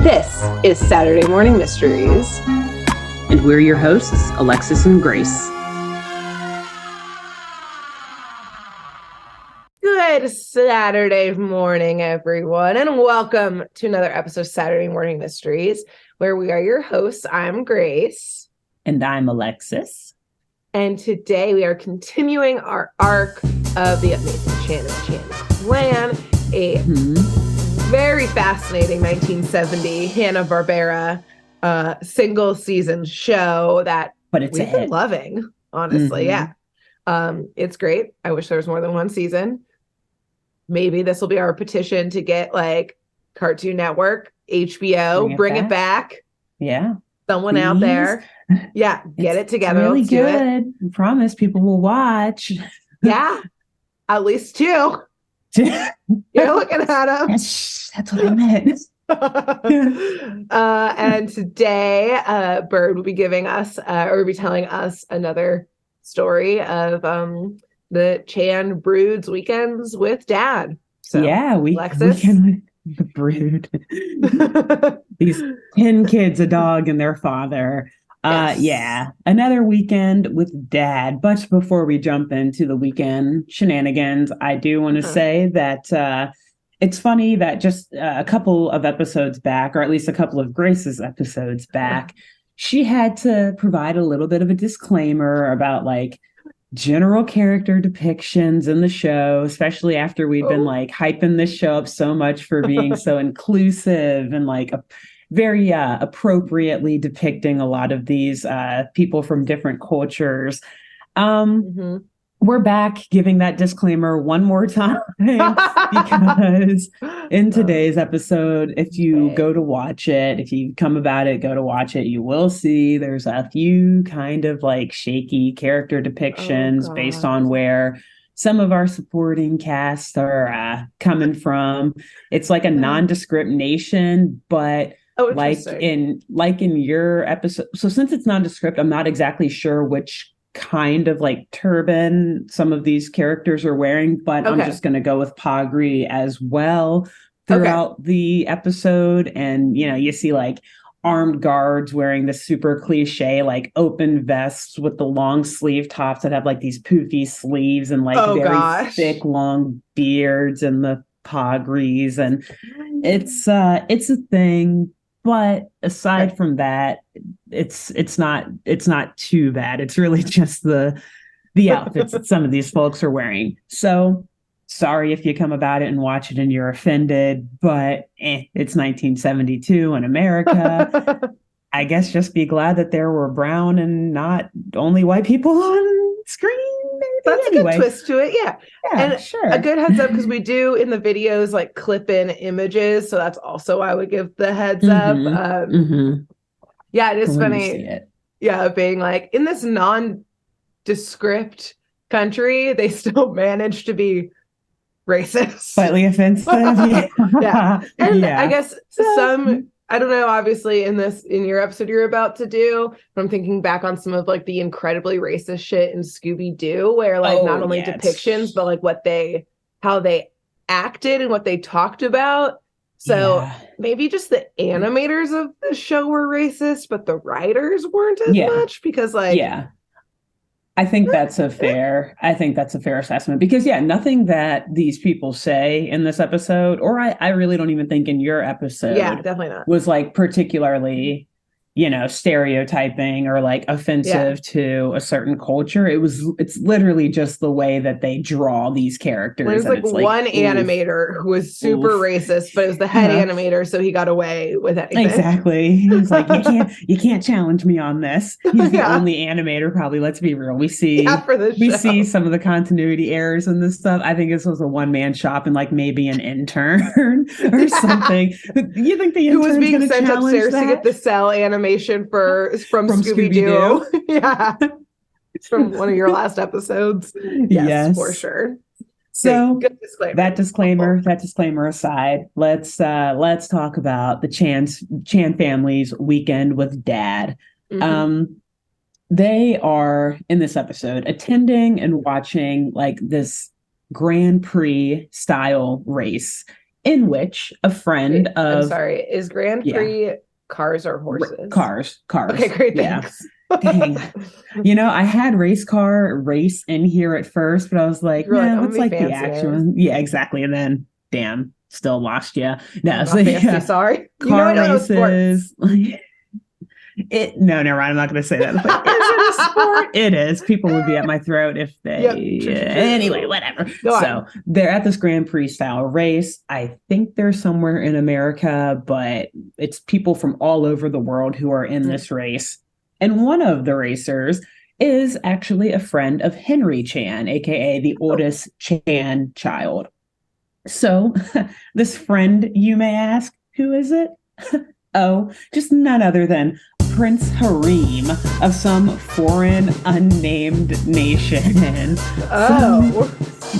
This is Saturday Morning Mysteries. And we're your hosts, Alexis and Grace. Good Saturday morning, everyone, and welcome to another episode of Saturday Morning Mysteries, where we are your hosts. I'm Grace. And I'm Alexis. And today we are continuing our arc of the amazing Chan clan, a very fascinating 1970 Hanna-Barbera single season show that we've been loving, honestly. Yeah. It's great. I wish there was more than one season. Maybe this will be our petition to get like Cartoon Network, HBO, bring it back. Yeah. Someone out there. Yeah. Get it together. It's really Let's do good. I promise people will watch. Yeah. At least two. You're looking at them. That's what I meant. And today, Bird will be giving us, or be telling us another story of the Chan Brood's weekends with Dad. So, yeah, Alexis? Weekend with the Brood. These 10 kids, a dog, and their father. Yes. Yeah, another weekend with Dad. But before we jump into the weekend shenanigans, I do want to say that it's funny that just a couple of episodes back, or at least a couple of Grace's episodes back, she had to provide a little bit of a disclaimer about like general character depictions in the show, especially after we've been like hyping this show up so much for being so inclusive and like very appropriately depicting a lot of these people from different cultures. We're back giving that disclaimer one more time because in today's episode, if you go to watch it, if you come about it, go to watch it, you will see there's a few kind of like shaky character depictions based on where some of our supporting casts are coming from. It's like a nondescript nation, but like in your episode. So since it's nondescript, I'm not exactly sure which kind of like turban some of these characters are wearing, but I'm just going to go with pagri as well throughout the episode. And, you know, you see like armed guards wearing the super cliche, like open vests with the long sleeve tops that have like these poofy sleeves and like very thick, long beards and the pagris. And it's a thing. But aside from that, it's not too bad. It's really just the outfits that some of these folks are wearing. So sorry if you come about it and watch it and you're offended, but it's 1972 in America. I guess just be glad that there were brown and not only white people on screen. That's a good twist to it. Yeah. And sure. A good heads up, because we do in the videos like clip in images. So that's also why I would give the heads up. Yeah, it is funny. Yeah, being like in this nondescript country, they still manage to be racist. Slightly offensive. Yeah. And I guess I don't know, obviously in your episode you're about to do, but I'm thinking back on some of like the incredibly racist shit in Scooby-Doo, where like not only depictions, but like how they acted and what they talked about. So maybe just the animators of the show were racist, but the writers weren't as much because like, I think that's a fair assessment because nothing that these people say in this episode, or I really don't even think in your episode, definitely not, was like particularly, stereotyping or like offensive to a certain culture. It's literally just the way that they draw these characters. There's like one animator who was super racist, but it was the head animator, so he got away with anything. Exactly. He's like, you can't challenge me on this. He's the only animator, probably. Let's be real. We see see some of the continuity errors in this stuff. I think this was a one-man shop and like maybe an intern or something. You think the intern was being sent upstairs to get the cell animation from Scooby-Doo? Yeah. It's from one of your last episodes. Yes, for sure. So that disclaimer aside, let's talk about the Chan family's weekend with Dad. They are in this episode attending and watching like this Grand Prix style race in which a friend Wait, I'm of sorry. Is Grand Prix cars or horses? Cars. Okay, great. Thanks. Dang. I had race car race in here at first, but I was like, You're like, no, I'm it's gonna be like the fancy. actual. Yeah, exactly. And then, damn, still lost you. No, I'm so not fancy, yeah, sorry. car I don't know sports. races. No, never mind. I'm not going to say that. It's like, is it a sport? It is. People would be at my throat if they. Yep, true. Anyway, whatever. Go so on. they're at this Grand Prix style race. I think they're somewhere in America, but it's people from all over the world who are in this race. And one of the racers is actually a friend of Henry Chan, aka the oldest Chan child. So this friend, you may ask, who is it? Oh, just none other than Prince Harem of some foreign unnamed nation. Oh.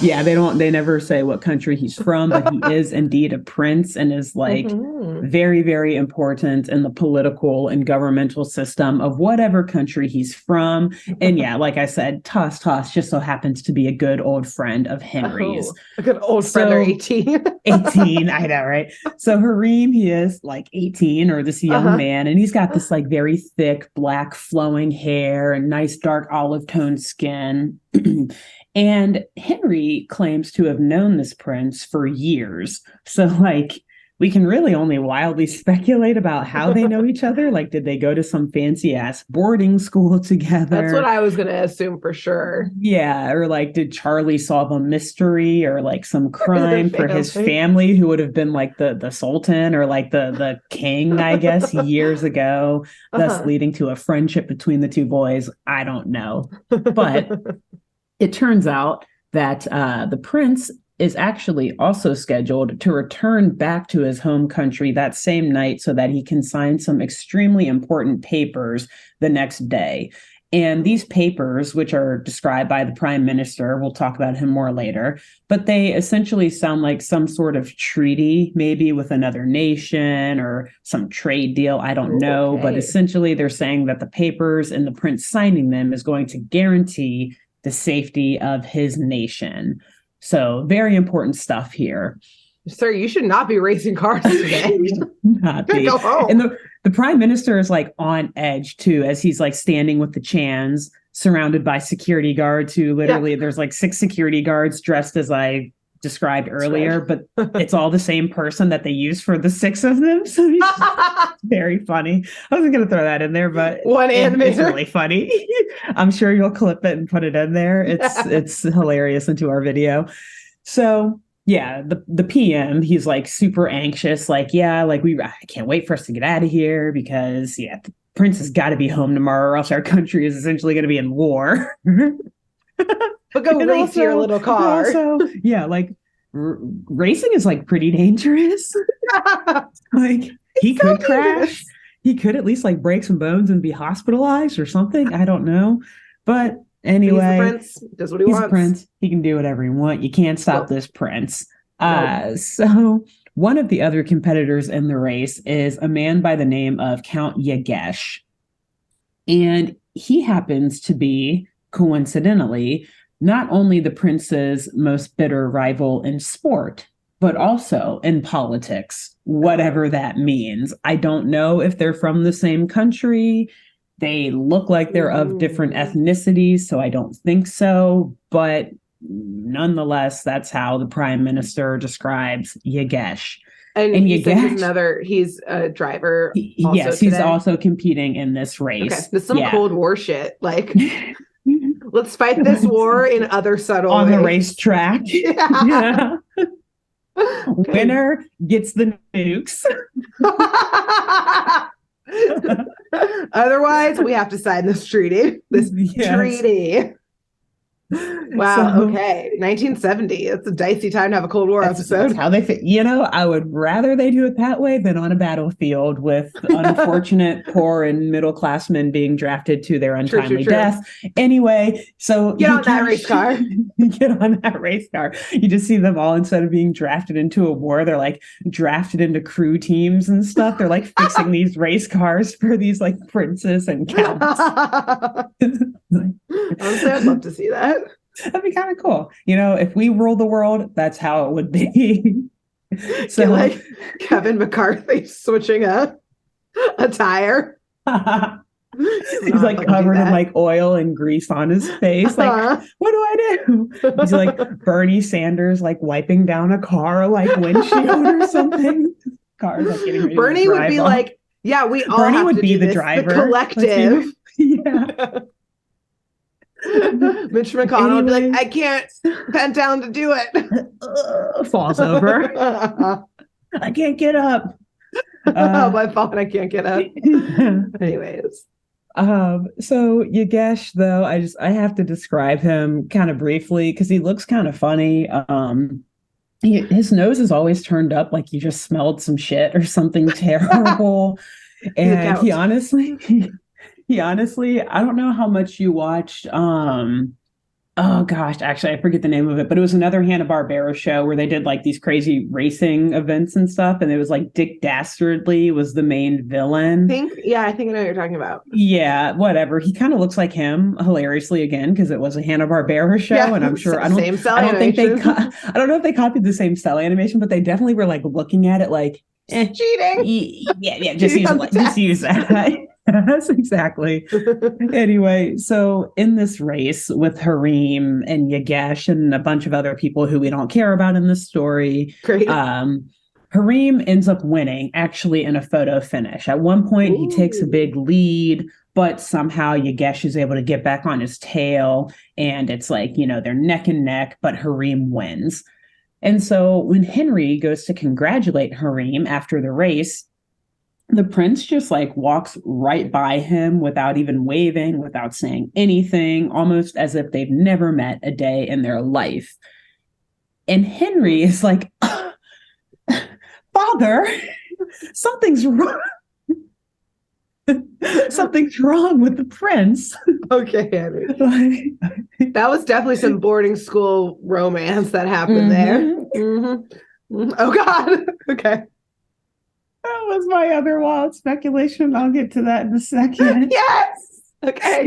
Yeah, they never say what country he's from, but he is indeed a prince and is like very, very important in the political and governmental system of whatever country he's from. And yeah, like I said, Toss just so happens to be a good old friend of Henry's. A good old friend, they're 18. 18, I know, right? So Harem, he is like 18 or this young man, and he's got this like very thick, black, flowing hair and nice dark olive tone skin. And Henry claims to have known this prince for years. So, like, we can really only wildly speculate about how they know each other. Like, did they go to some fancy ass boarding school together? That's what I was going to assume for sure. Yeah. Or like, did Charlie solve a mystery or like some crime for his family who would have been like the Sultan or like the king, I guess, years ago, thus leading to a friendship between the two boys? I don't know. But it turns out that the prince is actually also scheduled to return back to his home country that same night so that he can sign some extremely important papers the next day. And these papers, which are described by the prime minister, we'll talk about him more later, but they essentially sound like some sort of treaty, maybe with another nation or some trade deal. I don't know. But essentially, they're saying that the papers and the prince signing them is going to guarantee the safety of his nation. So very important stuff here. Sir, you should not be racing cars today. Not be. Go home. And the prime minister is like on edge too, as he's like standing with the Chans, surrounded by security guards who literally, there's like 6 security guards dressed as I described earlier, but it's all the same person that they use for the 6 of them. So it's very funny. I wasn't going to throw that in there, but it's really funny. I'm sure you'll clip it and put it in there. It's hilarious into our video. So yeah, the PM, he's like super anxious. Like, I can't wait for us to get out of here because the prince has got to be home tomorrow or else our country is essentially going to be in war. But go race your little car. Also, racing is like pretty dangerous. Like he could crash. He could at least like break some bones and be hospitalized or something. I don't know. But anyway, he's the prince. Does what he wants. A prince. He can do whatever he wants. You can't stop this prince. So one of the other competitors in the race is a man by the name of Count Yagesh. And he happens to be, coincidentally, not only the prince's most bitter rival in sport, but also in politics, whatever that means. I don't know if they're from the same country. They look like they're of different ethnicities, so I don't think so. But nonetheless, that's how the prime minister describes Yagesh. And Yagesh, he's a driver. Yes, he's also competing in this race. Okay, this is some Cold War shit. Like, let's fight this war in other subtle on ways. The racetrack. Yeah. Winner gets the nukes. Otherwise, we have to sign this treaty. Treaty. Wow. Okay. 1970. It's a dicey time to have a Cold War episode. That's how they fit. I would rather they do it that way than on a battlefield with unfortunate poor and middle class men being drafted to their untimely death. Anyway, so get on that race car. Get on that race car. You just see them all, instead of being drafted into a war, they're like drafted into crew teams and stuff. They're like fixing these race cars for these like princes and counts. Honestly, I'd love to see that. That'd be kind of cool. If we rule the world, that's how it would be. So like Kevin McCarthy switching a tire. he's like covered in like oil and grease on his face. Like, what do I do? He's like Bernie Sanders, like wiping down a car, like windshield or something. Car's like getting ready Bernie to would be off. like, yeah, we all Bernie have would to be do the this. driver. The collective. Yeah. Mitch McConnell would be like, I can't bend down to do it. Falls over. I can't get up. My fault. I can't get up. Anyways. So Yagesh, though, I have to describe him kind of briefly because he looks kind of funny. His nose is always turned up like he just smelled some shit or something terrible. And he honestly, I don't know how much you watched. Oh gosh, actually, I forget the name of it, but it was another Hanna-Barbera show where they did like these crazy racing events and stuff, and it was like Dick Dastardly was the main villain. I think I know what you're talking about. Yeah, whatever. He kind of looks like him, hilariously again, because it was a Hanna-Barbera show, and I'm sure I don't know if they copied the same cell animation, but they definitely were like looking at it like cheating. Yeah, just use that. Yes, exactly. Anyway, so in this race with Harim and Yagesh and a bunch of other people who we don't care about in this story, great. Harim ends up winning actually in a photo finish. At one point, he takes a big lead, but somehow Yagesh is able to get back on his tail, and it's like, they're neck and neck, but Harim wins. And so when Henry goes to congratulate Harim after the race, the prince just like walks right by him without even waving, without saying anything, almost as if they've never met a day in their life. And Henry is like, Father, something's wrong. Something's wrong with the prince. Okay, Henry. That was definitely some boarding school romance that happened there. Mm-hmm. Oh, God. Okay. That was my other wild speculation. I'll get to that in a second. Yes. Okay.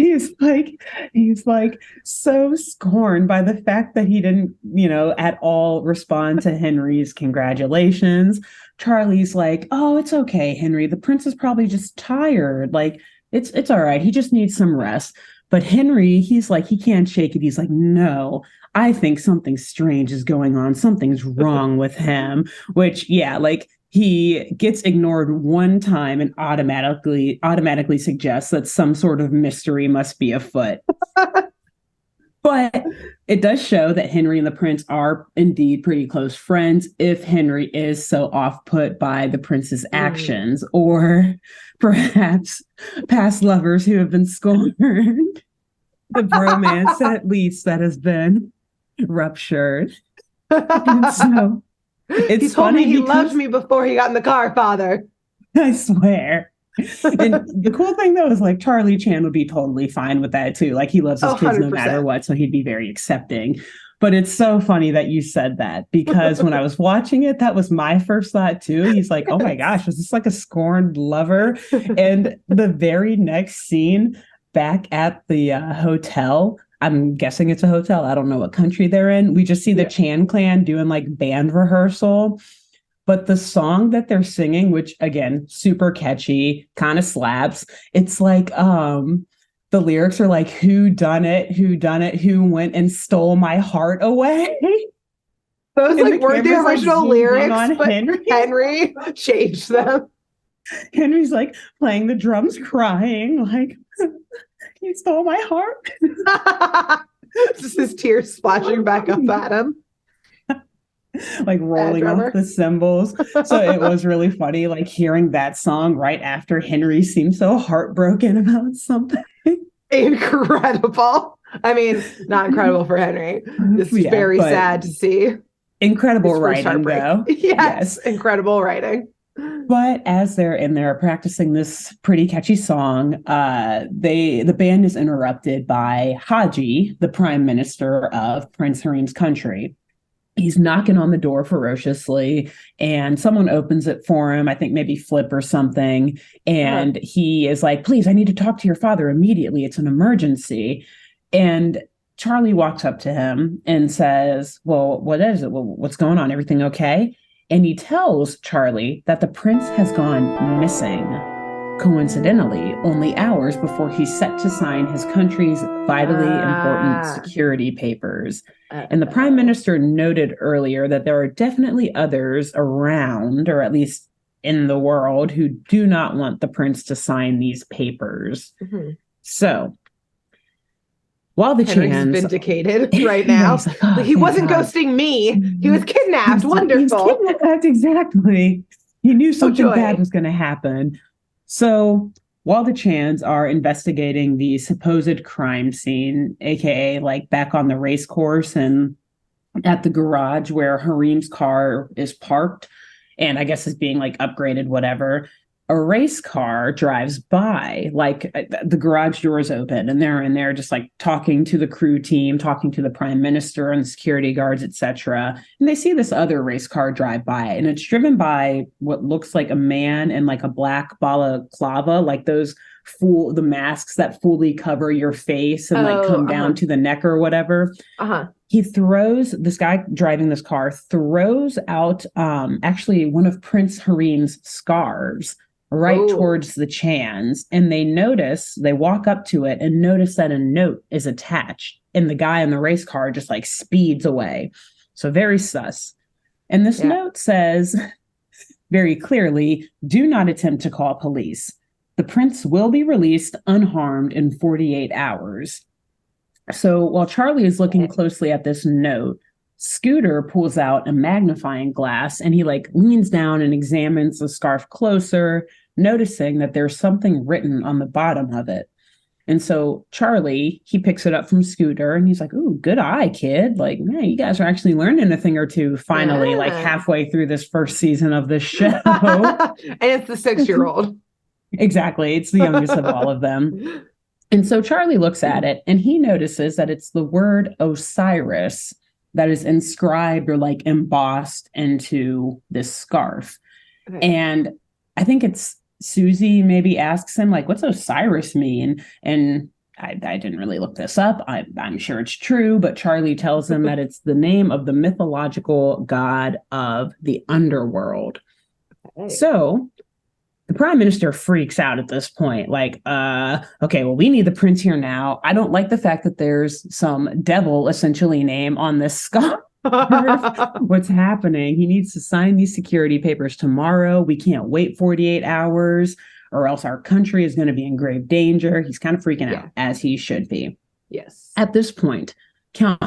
He's like so scorned by the fact that he didn't, at all respond to Henry's congratulations. Charlie's like, oh, it's okay, Henry. The prince is probably just tired. Like, it's all right. He just needs some rest. But Henry, he's like, he can't shake it. He's like, no, I think something strange is going on. Something's wrong with him, which, yeah, like, he gets ignored one time and automatically suggests that some sort of mystery must be afoot. But it does show that Henry and the prince are indeed pretty close friends if Henry is so off-put by the prince's actions, or perhaps past lovers who have been scorned. The bromance, at least, that has been ruptured. And so he told me he loved me before he got in the car, Father. I swear. And the cool thing, though, is like Charlie Chan would be totally fine with that, too. Like, he loves his kids 100%. No matter what, so he'd be very accepting. But it's so funny that you said that, because when I was watching it, that was my first thought, too. He's like, oh, my gosh, is this like a scorned lover? And the very next scene back at the hotel, I'm guessing it's a hotel. I don't know what country they're in. We just see the Chan clan doing like band rehearsal. But the song that they're singing, which again, super catchy, kind of slaps. It's like the lyrics are like, who done it, who went and stole my heart away. Those like weren't the original lyrics, but Henry changed them. Henry's like playing the drums, crying, like, you stole my heart. Just his tears splashing back up at him. Like rolling off the cymbals. So it was really funny, like hearing that song right after Henry seemed so heartbroken about something. Incredible. I mean, not incredible for Henry. It's very sad to see. Incredible writing, though. Yes, incredible writing. But as they're in there practicing this pretty catchy song, the band is interrupted by Haji, the prime minister of Prince Harim's country. He's knocking on the door ferociously, and someone opens it for him. I think maybe Flip or something. And he is like, please, I need to talk to your father immediately. It's an emergency. And Charlie walks up to him and says, well, what is it? Well, what's going on? Everything okay? And he tells Charlie that the prince has gone missing, coincidentally, only hours before he's set to sign his country's vitally important security papers. And the prime minister noted earlier that there are definitely others around, or at least in the world, who do not want the prince to sign these papers. Mm-hmm. So, while the Chans vindicated right now, like, oh, he wasn't ghosting me. He was kidnapped. Wonderful. He was kidnapped, exactly. He knew something bad was going to happen. So while the Chans are investigating the supposed crime scene, aka like back on the race course and at the garage where Harim's car is parked, and I guess is being like upgraded, whatever, a race car drives by, like the garage doors open and they're in there just like talking to the crew team, talking to the prime minister and the security guards, etc. And they see this other race car drive by, and it's driven by what looks like a man in like a black balaclava, like those the masks that fully cover your face and like come down to the neck or whatever. This guy driving this car throws out actually one of Prince Harim's scarves right towards the Chans, and they walk up to it and notice that a note is attached, and the guy in the race car just like speeds away. So very sus. And this note says very clearly, do not attempt to call police. The prince will be released unharmed in 48 hours. So while Charlie is looking closely at this note, Scooter pulls out a magnifying glass and he like leans down and examines the scarf closer, noticing that there's something written on the bottom of it. And so Charlie, he picks it up from Scooter and he's like, ooh, good eye, kid. Like, man, you guys are actually learning a thing or two finally, like halfway through this first season of this show. And it's the 6-year-old. Exactly. It's the youngest of all of them. And so Charlie looks at it and he notices that it's the word Osiris that is inscribed or like embossed into this scarf. Okay. And I think it's Susie maybe asks him like, what's Osiris mean? And I didn't really look this up. I'm sure it's true, but Charlie tells him that it's the name of the mythological god of the underworld. Okay. So the prime minister freaks out at this point. Like, okay, well, we need the prince here now. I don't like the fact that there's some devil essentially name on this scarf. What's happening? He needs to sign these security papers tomorrow. We can't wait 48 hours or else our country is going to be in grave danger. He's kind of freaking out, as he should be. Yes. At this point, Count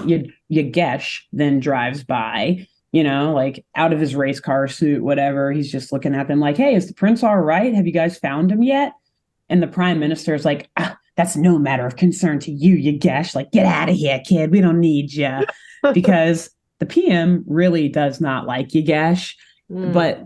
Yagesh then drives by, you know, like out of his race car suit, whatever. He's just looking at them like, hey, is the prince all right? Have you guys found him yet? And the prime minister is like, that's no matter of concern to you, Yagesh. Like, get out of here, kid. We don't need you. Because the PM really does not like Yagesh. But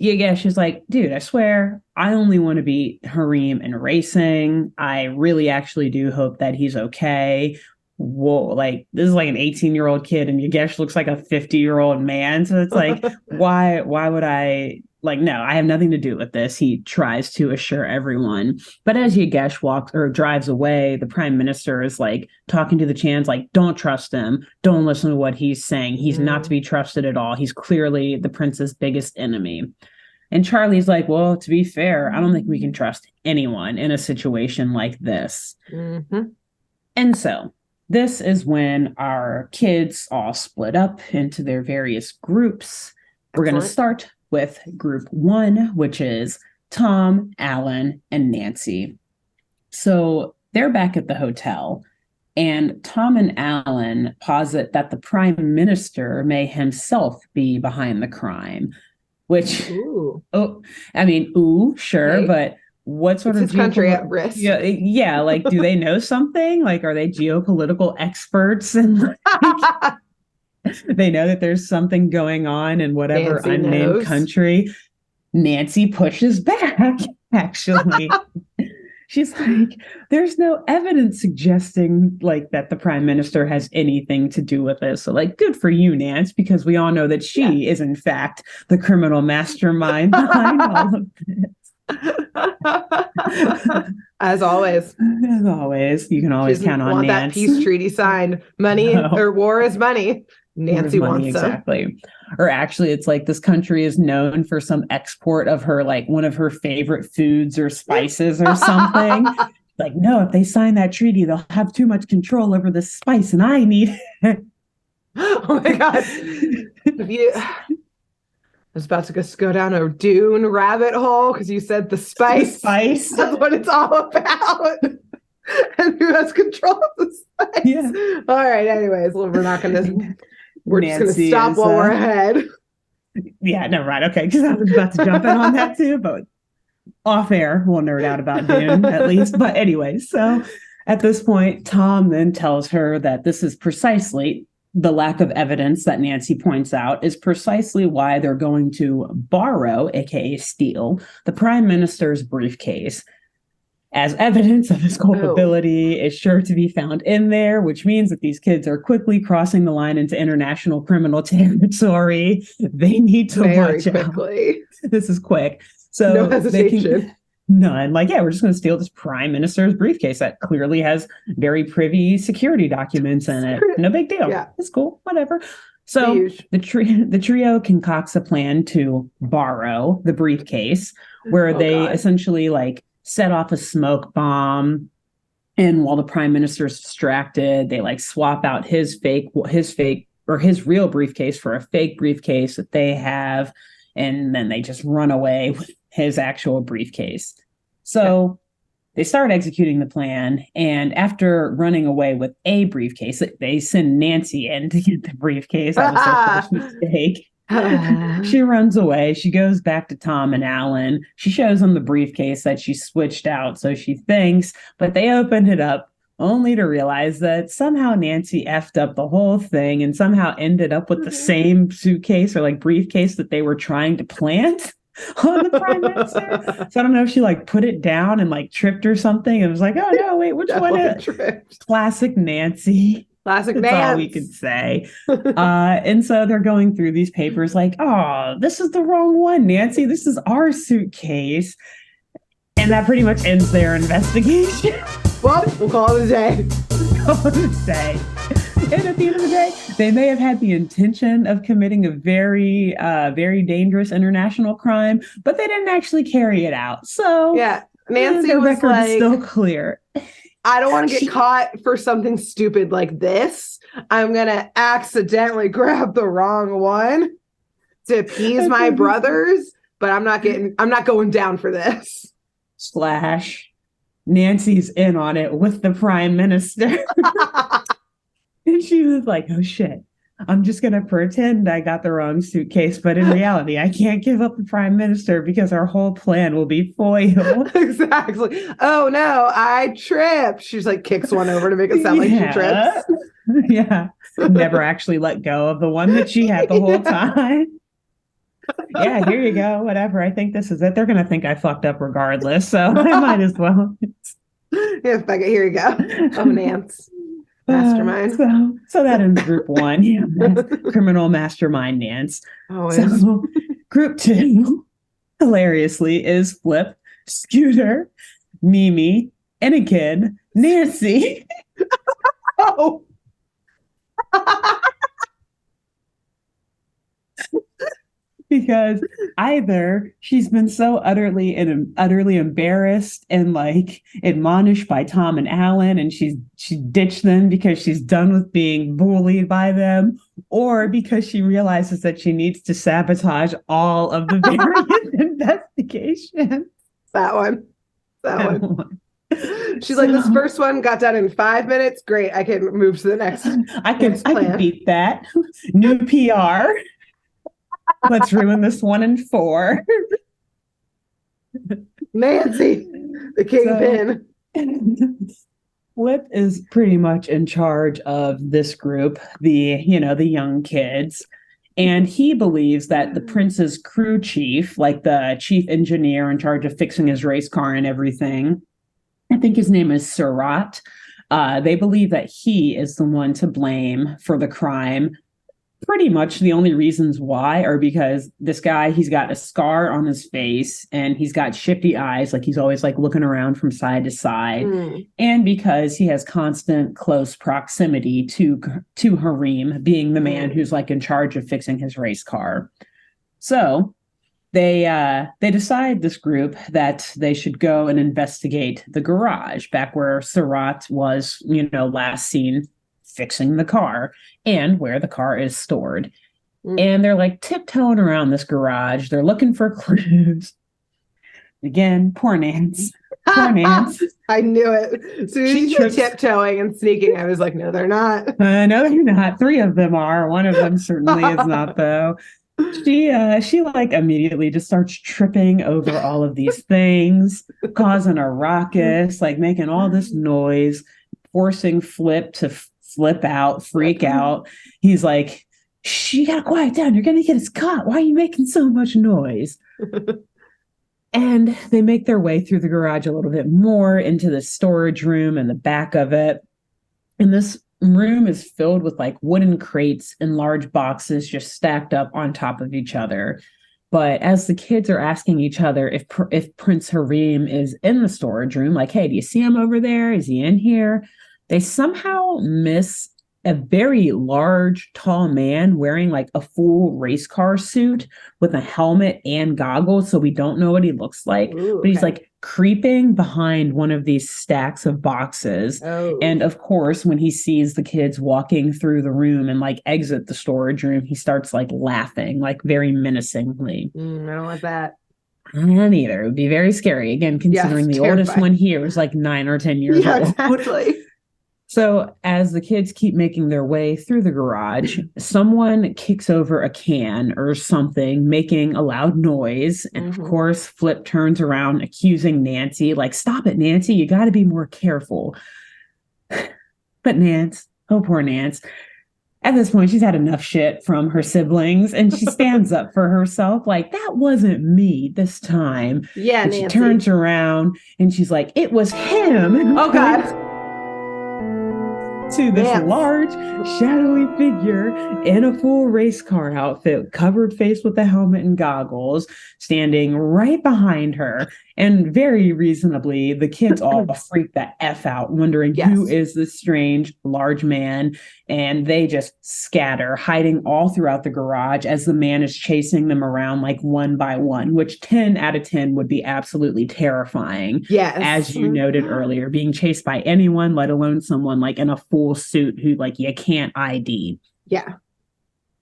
Yagesh is like, dude, I swear, I only want to beat Harim in racing. I really actually do hope that he's okay. Whoa, like this is like an 18-year-old kid and Yagesh looks like a 50-year-old man. So it's like, why would I like, no, I have nothing to do with this. He tries to assure everyone. But as Yagesh walks or drives away, the prime minister is like talking to the Chans, like, don't trust him. Don't listen to what he's saying. He's not to be trusted at all. He's clearly the prince's biggest enemy. And Charlie's like, well, to be fair, I don't think we can trust anyone in a situation like this. And so this is when our kids all split up into their various groups. We're going to start with group 1, which is Tom, Alan, and Nancy. So they're back at the hotel, and Tom and Alan posit that the prime minister may himself be behind the crime, which, sure, okay. But what sort of country at risk? Yeah, like, do they know something? Like, are they geopolitical experts? And like, they know that there's something going on in whatever Nancy unnamed knows. Country. Nancy pushes back, actually. She's like, there's no evidence suggesting like that the prime minister has anything to do with this. So like, good for you, Nance, because we all know that she is in fact the criminal mastermind behind all of this. As always, you can always count on want Nance. That peace treaty signed. Money or war is money. Nancy wants exactly. or actually it's like this country is known for some export of her, like one of her favorite foods or spices or something. Like, no, if they sign that treaty, they'll have too much control over the spice, and I need it. Oh my God. I was about to just go down a Dune rabbit hole because you said the spice. The spice. That's what it's all about. And who has control of the spice? Yeah. All right. Anyways, well, we're just going to stop is, while we're ahead. Yeah, no, right. Okay. Because I was about to jump in on that too, but off air, we'll nerd out about Dune at least. But anyway, so at this point, Tom then tells her that this is precisely the lack of evidence that Nancy points out is precisely why they're going to borrow, aka steal, the prime minister's briefcase. As evidence of his culpability is sure to be found in there, which means that these kids are quickly crossing the line into international criminal territory. They need to watch quickly. Out. This is quick. So no hesitation. None. Like, yeah, we're just going to steal this prime minister's briefcase that clearly has very privy security documents in it. No big deal. Yeah. It's cool. Whatever. So the trio concocts a plan to borrow the briefcase where they essentially like set off a smoke bomb. And while the prime minister's distracted, they like swap out his real briefcase for a fake briefcase that they have. And then they just run away with his actual briefcase. So they start executing the plan. And after running away with a briefcase, they send Nancy in to get the briefcase. That was their first mistake. She runs away. She goes back to Tom and Alan. She shows them the briefcase that she switched out. So she thinks, but they opened it up only to realize that somehow Nancy effed up the whole thing and somehow ended up with the same suitcase or like briefcase that they were trying to plant on the prime minister. So I don't know if she like put it down and like tripped or something. It was like, oh no, wait, which one? Classic Nancy. Classic That's all we could say. And so they're going through these papers like, oh, this is the wrong one, Nancy. This is our suitcase. And that pretty much ends their investigation. Well, we'll call it a day. And at the end of the day, they may have had the intention of committing a very, very dangerous international crime, but they didn't actually carry it out. So yeah, Nancy their was record like, is still clear. I don't want to get caught for something stupid like this. I'm going to accidentally grab the wrong one to appease my brothers, but I'm not going down for this. Nancy's in on it with the prime minister. And she was like, oh shit, I'm just going to pretend I got the wrong suitcase. But in reality, I can't give up the prime minister because our whole plan will be foiled. Exactly. Oh no, I tripped. She's like kicks one over to make it sound like she trips. Yeah. Never actually let go of the one that she had the whole time. Yeah, here you go. Whatever. I think this is it. They're going to think I fucked up regardless. So I might as well. Yeah, fuck it. Here you go. Oh, Nance. Mastermind. So that ends group one. Yeah, criminal mastermind Nance. Always. So group two, hilariously, is Flip, Scooter, Mimi, Anakin, Nancy. Oh. Because either she's been so utterly embarrassed and like admonished by Tom and Alan, and she ditched them because she's done with being bullied by them, or because she realizes that she needs to sabotage all of the various investigations. That one. She's like, this first one got done in 5 minutes. Great, I can move to the next. I can beat that. New PR. Let's ruin this 1 and 4. Nancy, the kingpin. Flip is pretty much in charge of this group, the young kids. And he believes that the prince's crew chief, like the chief engineer in charge of fixing his race car and everything, I think his name is Surat. They believe that he is the one to blame for the crime. Pretty much the only reasons why are because this guy, he's got a scar on his face and he's got shifty eyes, like he's always like looking around from side to side. And because he has constant close proximity to Harim, being the man who's like in charge of fixing his race car. So they decide, this group, that they should go and investigate the garage back where Surat was, last seen fixing the car and where the car is stored. And they're like tiptoeing around this garage. They're looking for clues. Again, poor Nance. Poor Nance. I knew it. So you said tiptoeing and sneaking. I was like, no, they're not. No, they're not. 3 of them are. One of them certainly is not, though. She like immediately just starts tripping over all of these things, causing a ruckus, like making all this noise, forcing Flip to flip out, freak out. He's like, shh, you gotta quiet down. You're gonna get us caught. Why are you making so much noise? And they make their way through the garage a little bit more into the storage room and the back of it. And this room is filled with like wooden crates and large boxes just stacked up on top of each other. But as the kids are asking each other if Prince Harim is in the storage room, like, hey, do you see him over there? Is he in here? They somehow miss a very large, tall man wearing like a full race car suit with a helmet and goggles. So we don't know what he looks like. Ooh, but he's like creeping behind one of these stacks of boxes. And of course, when he sees the kids walking through the room and like exit the storage room, he starts like laughing, like very menacingly. I don't like that. And either. It would be very scary. Again, considering the oldest one here was like 9 or 10 years old. Exactly. So as the kids keep making their way through the garage, someone kicks over a can or something, making a loud noise. And of course, Flip turns around, accusing Nancy, like, stop it, Nancy, you got to be more careful. But Nance, oh, poor Nance. At this point, she's had enough shit from her siblings, and she stands up for herself like, that wasn't me this time. Yeah, and Nancy. She turns around, and she's like, it was him. Oh, God. To this large, shadowy figure in a full race car outfit, covered face with a helmet and goggles, standing right behind her. And very reasonably, the kids all freak the F out, wondering who is this strange, large man. And they just scatter, hiding all throughout the garage as the man is chasing them around like one by one, which 10 out of 10 would be absolutely terrifying. Yes. As you noted earlier, being chased by anyone, let alone someone like in a full suit who like you can't ID. Yeah.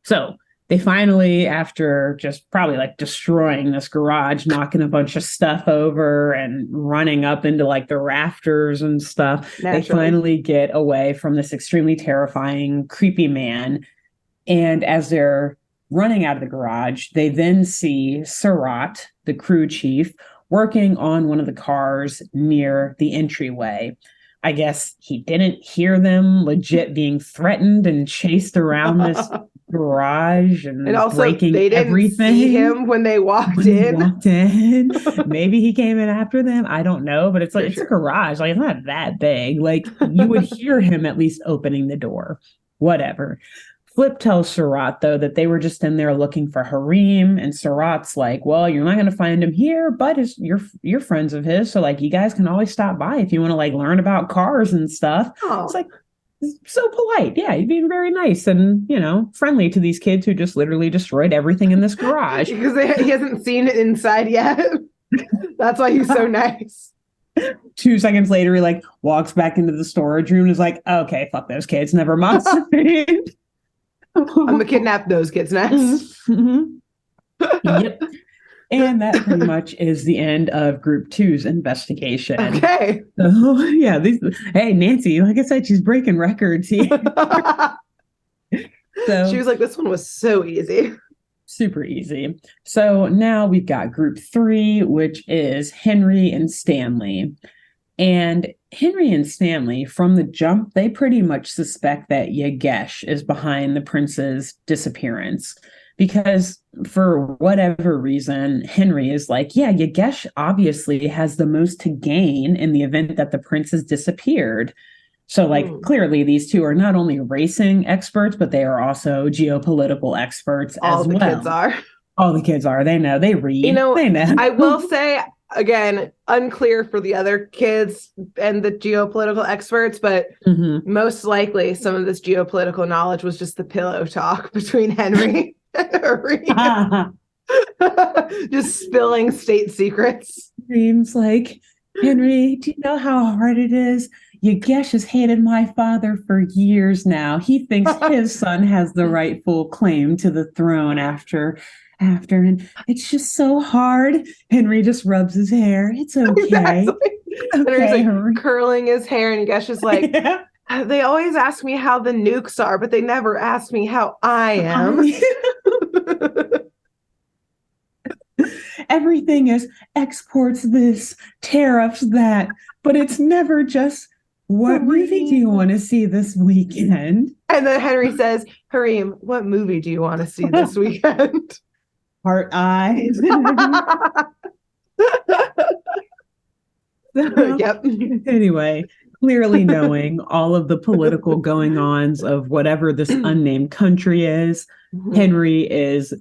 So they finally, after just probably like destroying this garage, knocking a bunch of stuff over and running up into like the rafters and stuff, They finally get away from this extremely terrifying, creepy man. And as they're running out of the garage, they then see Surat, the crew chief, working on one of the cars near the entryway. I guess he didn't hear them legit being threatened and chased around this garage and also breaking they didn't everything. See him when they walked in. Maybe he came in after them. I don't know, but it's like it's a garage. Like it's not that big. Like you would hear him at least opening the door. Whatever. Flip tells Surat, though, that they were just in there looking for Harim, and Surat's like, well, you're not going to find him here, but you're friends of his, so, like, you guys can always stop by if you want to, like, learn about cars and stuff. Oh. It's like, so polite. Yeah, he's being very nice and, friendly to these kids who just literally destroyed everything in this garage. Because he hasn't seen it inside yet. That's why he's so nice. 2 seconds later, he, like, walks back into the storage room and is like, okay, fuck those kids, never mind. I'm gonna kidnap those kids next. Yep. And that pretty much is the end of Group 2's investigation. Okay. So, yeah. Hey, Nancy, like I said, she's breaking records here. So she was like, this one was so easy. Super easy. So now we've got Group 3, which is Henry and Stanley. And Henry and Stanley, from the jump, they pretty much suspect that Yagesh is behind the prince's disappearance. Because for whatever reason, Henry is like, yeah, Yagesh obviously has the most to gain in the event that the prince has disappeared. So clearly these two are not only racing experts, but they are also geopolitical experts All as the well. kids are. All the kids are. They know. They read. They know. I will say, again, unclear for the other kids and the geopolitical experts, but most likely some of this geopolitical knowledge was just the pillow talk between Henry and Harim. Just spilling state secrets. Harim's like, Henry, do you know how hard it is? Yagesh has hated my father for years now. He thinks his son has the rightful claim to the throne after, and it's just so hard. Henry just rubs his hair. It's okay. Exactly. Okay, Henry's like curling his hair, and Yagesh is like, they always ask me how the nukes are, but they never ask me how I am. Everything is exports this, tariffs that, but it's never just, what movie do you want to see this weekend? And then Henry says, Harim, what movie do you want to see this weekend? Heart Eyes. Yep. Anyway, clearly knowing all of the political going-ons of whatever this unnamed country is, Henry is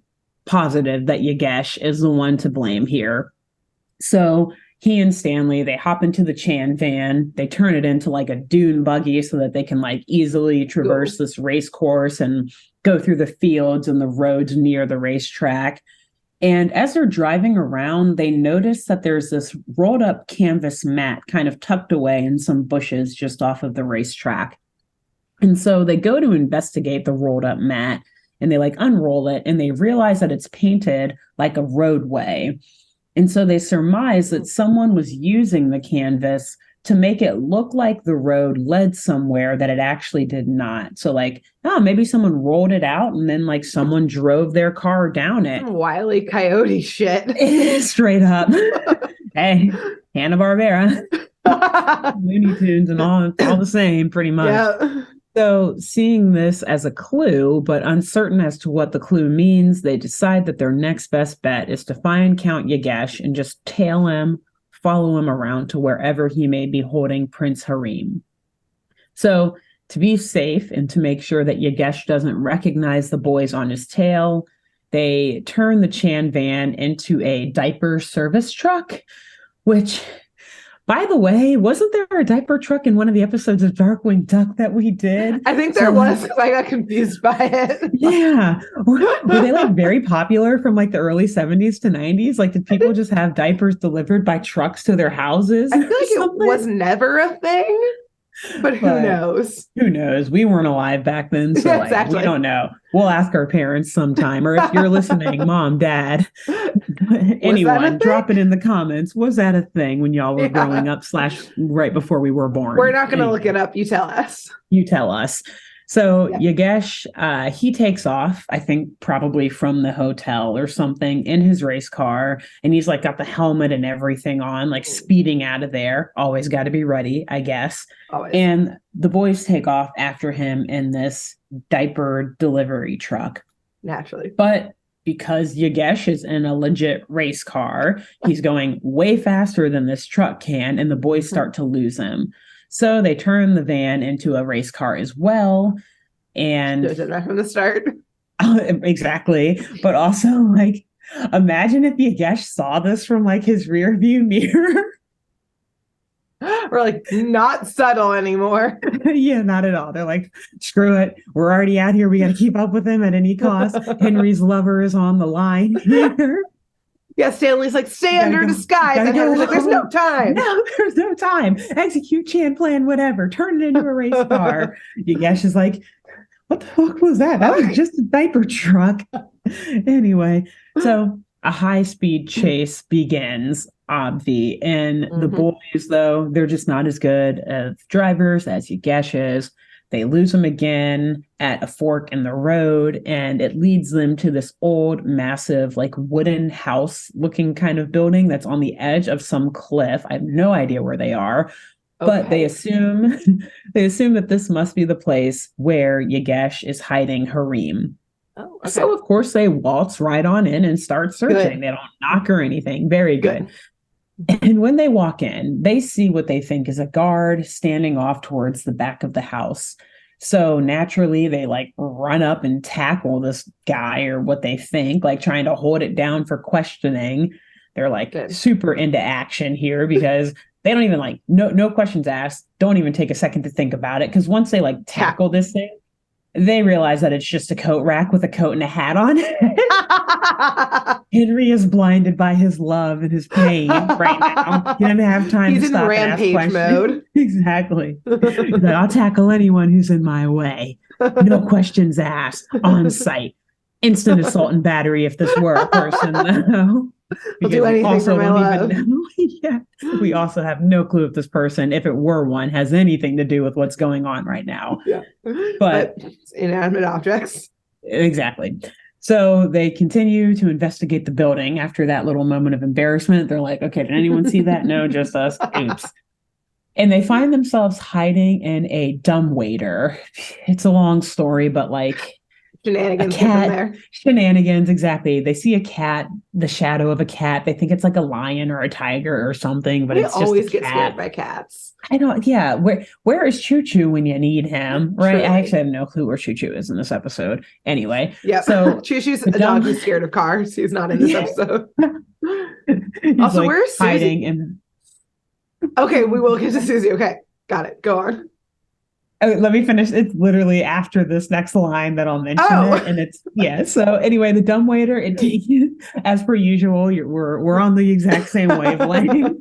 positive that Yagesh is the one to blame here. So he and Stanley, they hop into the Chan van. They turn it into like a dune buggy so that they can like easily traverse this race course and go through the fields and the roads near the racetrack. And as they're driving around, they notice that there's this rolled up canvas mat kind of tucked away in some bushes just off of the racetrack. And so they go to investigate the rolled up mat, and they like unroll it, and they realize that it's painted like a roadway. And so they surmise that someone was using the canvas to make it look like the road led somewhere that it actually did not. So like, maybe someone rolled it out and then like someone drove their car down it. Wile E. Coyote shit. Straight up. Hey, Hanna-Barbera. Looney Tunes and all the same, pretty much. Yeah. So seeing this as a clue, but uncertain as to what the clue means, they decide that their next best bet is to find Count Yagesh and just tail him, follow him around to wherever he may be holding Prince Harim. So to be safe and to make sure that Yagesh doesn't recognize the boys on his tail, they turn the Chan van into a diaper service truck, which, by the way, wasn't there a diaper truck in one of the episodes of Darkwing Duck that we did? I think there was, because I got confused by it. Yeah. Were they like very popular from like the early 70s to 90s? Like, did people just have diapers delivered by trucks to their houses? I feel like it was never a thing, but who knows? Who knows? We weren't alive back then, so Exactly. We don't know. We'll ask our parents sometime, or if you're listening, Mom, Dad, anyone, drop it in the comments. Was that a thing when y'all were growing up / right before we were born? We're not going to look it up. You tell us. You tell us. So Yagesh, he takes off, I think probably from the hotel or something, in his race car. And he's like got the helmet and everything on, like speeding out of there. Always got to be ready, I guess. Always. And the boys take off after him in this diaper delivery truck. Naturally. But because Yagesh is in a legit race car, he's going way faster than this truck can, and the boys start to lose him. So they turn the van into a race car as well. And right from the start. Exactly. But also, like, imagine if Yagesh saw this from like his rear view mirror. We're like, not subtle anymore. Yeah, not at all. They're like, screw it. We're already out here. We got to keep up with him at any cost. Henry's lover is on the line here. Yeah, Stanley's like, stay under disguise. And Henry's like, there's no time. No, there's no time. Execute Chan plan, whatever. Turn it into a race car. Yagesh is like, what the fuck was that? That was just a diaper truck. Anyway, so a high-speed chase begins, Obvi. And the boys, though, they're just not as good of drivers as Yagesh is. They lose him again at a fork in the road, and it leads them to this old, massive, like wooden house looking kind of building that's on the edge of some cliff. I have no idea where they are, but they assume that this must be the place where Yagesh is hiding Harim. Oh, okay. So of course they waltz right on in and start searching. Good. They don't knock or anything. Very good. And when they walk in, they see what they think is a guard standing off towards the back of the house. So naturally, they like run up and tackle this guy, or what they think, like trying to hold it down for questioning. They're like super into action here because they don't even like, no questions asked, don't even take a second to think about it. Because once they like tackle this thing, they realize that it's just a coat rack with a coat and a hat on it. Henry is blinded by his love and his pain right now. He doesn't have time to stop and ask questions. Mode. Exactly. He's like, I'll tackle anyone who's in my way. No questions asked. On site. Instant assault and battery if this were a person, though. I'll do anything for my love. Yeah. We also have no clue if this person, if it were one, has anything to do with what's going on right now. Yeah. But inanimate objects. Exactly. So they continue to investigate the building after that little moment of embarrassment. They're like, okay, did anyone see that? No, just us. Oops. And they find themselves hiding in a dumbwaiter. It's a long story, but like, shenanigans. Shenanigans, exactly. They see a cat, the shadow of a cat. They think it's like a lion or a tiger or something, but it's just always get scared by cats. I don't. Yeah, where is Choo Choo when you need him? Right. Truly. I actually have no clue where Choo Choo is in this episode. Anyway, yeah. So Choo Choo's a dog who's scared of cars. He's not in this episode. Also, like where's Susie? Hiding in... Okay, we will get to Susie. Okay, got it. Go on. Let me finish. It's literally after this next line that I'll mention it, and it's So anyway, the dumbwaiter. It takes, as per usual, we're on the exact same wavelength.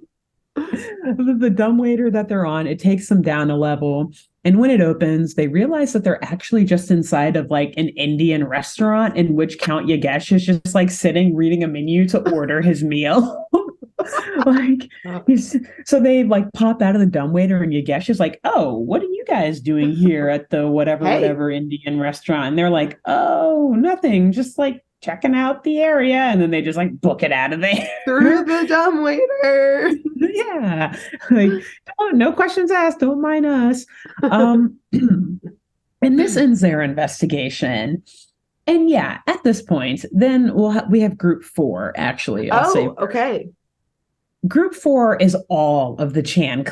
The dumbwaiter that they're on, it takes them down a level, and when it opens, they realize that they're actually just inside of like an Indian restaurant in which Count Yagesh is just like sitting reading a menu to order his meal. So they like pop out of the dumbwaiter, and Yagesh is like, "Oh, what are you guys doing here at the whatever Indian restaurant?" And they're like, "Oh, nothing, just like checking out the area." And then they just like book it out of there through the dumbwaiter. Yeah, like no questions asked, don't mind us. And this ends their investigation. And yeah, at this point, then we have group 4. Actually, I'll say okay. Group 4 is all of the Chan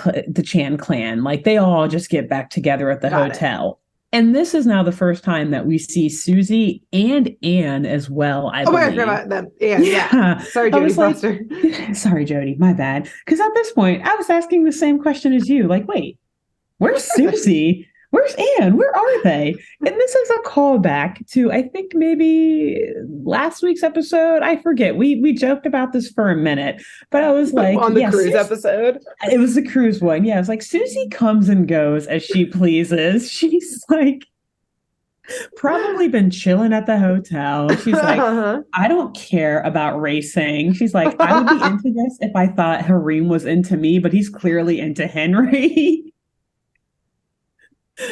clan. Like they all just get back together at the hotel. And this is now the first time that we see Susie and Anne as well. I believe. I forgot about them. Yeah. Sorry, Jodie Foster. Sorry, Jodie. My bad. Because at this point, I was asking the same question as you. Like, wait, where's Susie? Where's Anne? Where are they? And this is a callback to, I think, maybe last week's episode. I forget. We joked about this for a minute, but I was like, on the cruise episode. It was the cruise one. Yeah, it's like Susie comes and goes as she pleases. She's like probably been chilling at the hotel. She's like, I don't care about racing. She's like, I would be into this if I thought Harim was into me, but he's clearly into Henry.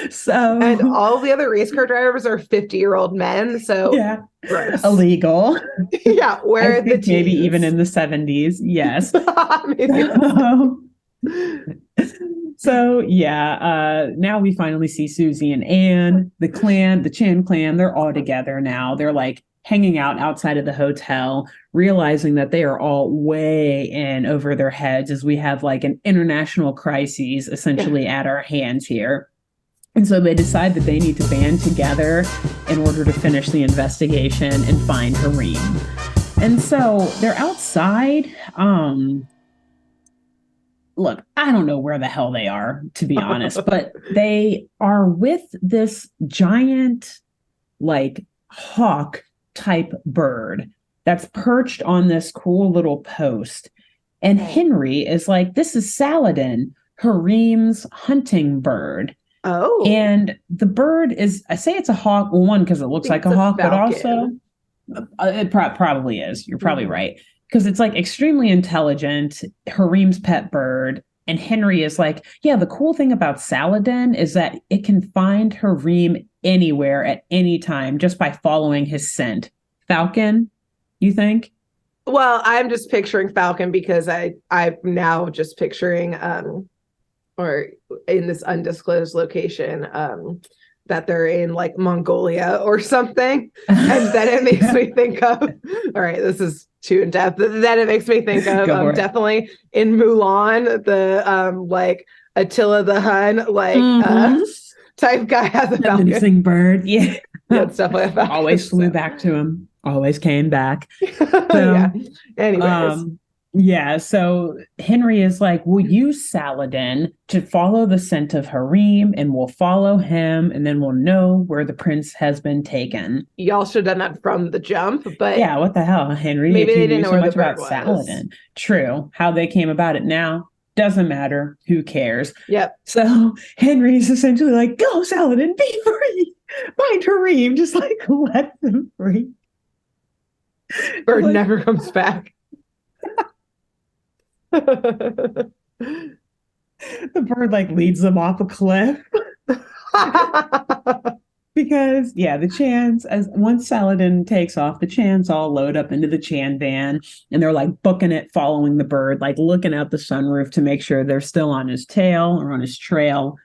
So, and all the other race car drivers are 50-year-old men. So yeah, gross. Illegal. Yeah, where the teens? Maybe even in the 70s. Yes. So yeah, now we finally see Susie and Anne, the Chan clan. They're all together now. They're like hanging out outside of the hotel, realizing that they are all way in over their heads as we have like an international crisis essentially at our hands here. And so they decide that they need to band together in order to finish the investigation and find Harim. And so they're outside. Look, I don't know where the hell they are, to be honest, but they are with this giant, like, hawk type bird that's perched on this cool little post. And Henry is like, this is Saladin, Harim's hunting bird. Oh. And the bird is, I say it's a hawk, well, one, because it looks like a hawk, falcon. But also, it probably is. You're probably right. Because it's like extremely intelligent, Harim's pet bird. And Henry is like, yeah, the cool thing about Saladin is that it can find Harim anywhere at any time just by following his scent. Falcon, you think? Well, I'm just picturing Falcon because I'm now just picturing or in this undisclosed location, that they're in like Mongolia or something. And then it makes me think of, all right, this is too in depth. Then it makes me think of definitely in Mulan, the like Attila the Hun, like type guy has a falcon. Menacing bird. Yeah. Yeah, it's definitely a falcon. Always flew back to him. Always came back. So, yeah. Anyways. Yeah, so Henry is like, we'll use Saladin to follow the scent of Harim, and we'll follow him, and then we'll know where the prince has been taken. Y'all should have done that from the jump, but yeah, what the hell, Henry? Maybe if you they didn't knew know so where much the bird about was. Saladin. True. How they came about it now doesn't matter. Who cares? Yep. So Henry's essentially like, go, Saladin, be free. Find Harim. Just like, let them free. Bird like, never comes back. The bird like leads them off a cliff. Because the Chans, as once Saladin takes off, the Chans all load up into the Chan van and they're like booking it, following the bird, like looking out the sunroof to make sure they're still on his tail or on his trail.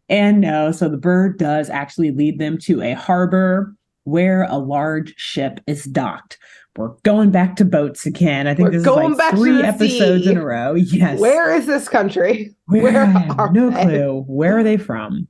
And no, so the bird does actually lead them to a harbor where a large ship is docked. We're going back to boats again. I think this is like 3 episodes in a row. Yes. Where is this country? Where are no they? Clue. Where are they from?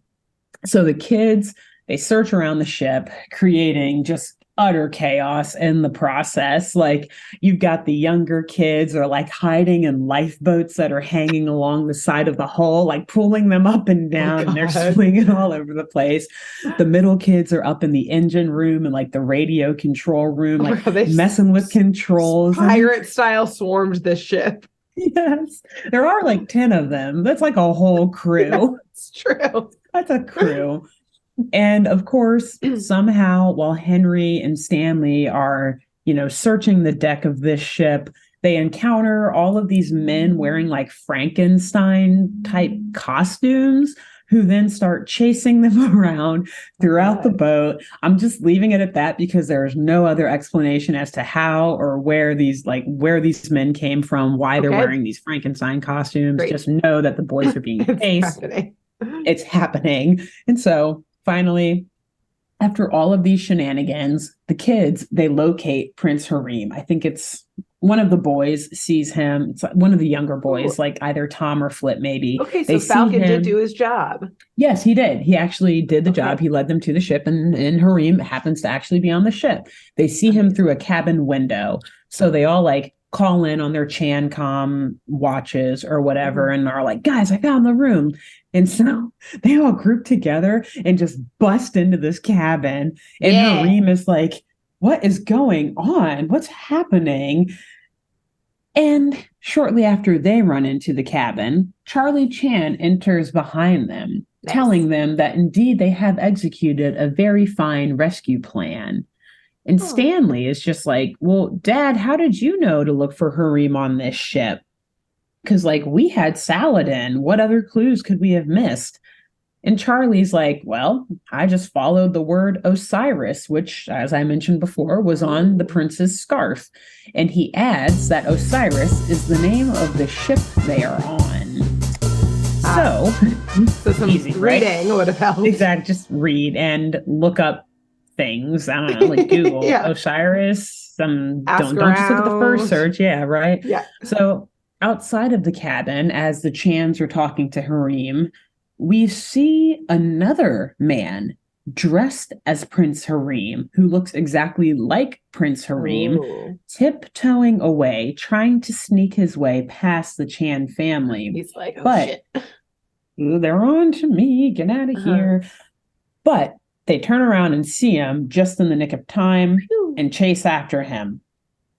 So the kids, they search around the ship, creating just utter chaos in the process. Like you've got the younger kids are like hiding in lifeboats that are hanging along the side of the hull, like pulling them up and down, and they're swinging all over the place. The middle kids are up in the engine room and like the radio control room, like messing with controls. Pirate style swarmed this ship. Yes. There are like 10 of them. That's like a whole crew. It's true. That's a crew. And of course, somehow while Henry and Stanley are, searching the deck of this ship, they encounter all of these men wearing like Frankenstein type costumes who then start chasing them around throughout the boat. I'm just leaving it at that because there's no other explanation as to how or where these men came from, why they're wearing these Frankenstein costumes. Great. Just know that the boys are being chased. It's happening. And so finally, after all of these shenanigans, the kids, they locate Prince Harim. I think it's one of the boys sees him. It's one of the younger boys, like either Tom or Flip, maybe. Okay, so Falcon did do his job. Yes, he did. He actually did the job. He led them to the ship, and Harim happens to actually be on the ship. They see him through a cabin window. So they all like call in on their Chancom watches or whatever, and are like, guys, I found the room. And so they all group together and just bust into this cabin. And Harim is like, what is going on? What's happening? And shortly after they run into the cabin, Charlie Chan enters behind them, telling them that indeed they have executed a very fine rescue plan. And Stanley is just like, well, Dad, how did you know to look for Harim on this ship? Because, like, we had Saladin. What other clues could we have missed? And Charlie's like, well, I just followed the word Osiris, which, as I mentioned before, was on the prince's scarf. And he adds that Osiris is the name of the ship they are on. So some easy, reading would have helped. Exactly. Just read and look up things. I don't know, like Google Osiris. Don't just look at the first search. Yeah, right? Yeah. So outside of the cabin, as the Chans are talking to Harim, we see another man dressed as Prince Harim, who looks exactly like Prince Harim, tiptoeing away, trying to sneak his way past the Chan family. He's like, shit. They're on to me, get out of here. But they turn around and see him just in the nick of time and chase after him.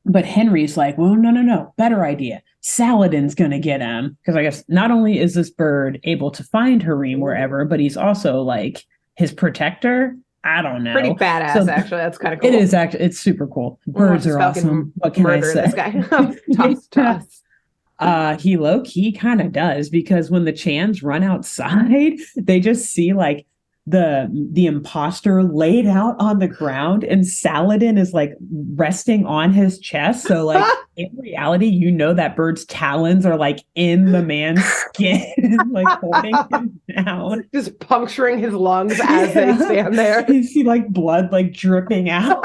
But Henry's like, well, no, better idea. Saladin's going to get him. Because I guess not only is this bird able to find Harim wherever, but he's also like his protector. I don't know. Pretty badass, actually. That's kind of cool. It is actually. It's super cool. Birds are awesome. What can I say? This guy. toss. He low-key kind of does, because when the Chans run outside, they just see like the imposter laid out on the ground, and Saladin is like resting on his chest. So like in reality, you know that bird's talons are like in the man's skin, like holding him down, just puncturing his lungs as they stand there. You see like blood like dripping out,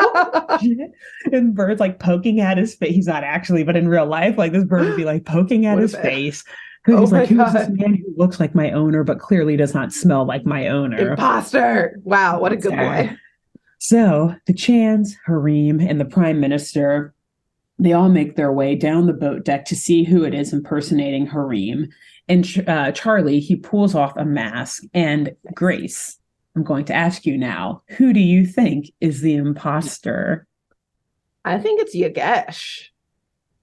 and bird's like poking at his face. He's not actually, but in real life, like this bird would be like poking at his face. Oh he's like, who's this man who looks like my owner, but clearly does not smell like my owner? Imposter. Wow, what a good boy. So the Chans, Harim, and the Prime Minister, they all make their way down the boat deck to see who it is impersonating Harim. And Charlie, he pulls off a mask. And Grace, I'm going to ask you now, who do you think is the imposter? I think it's Yagesh.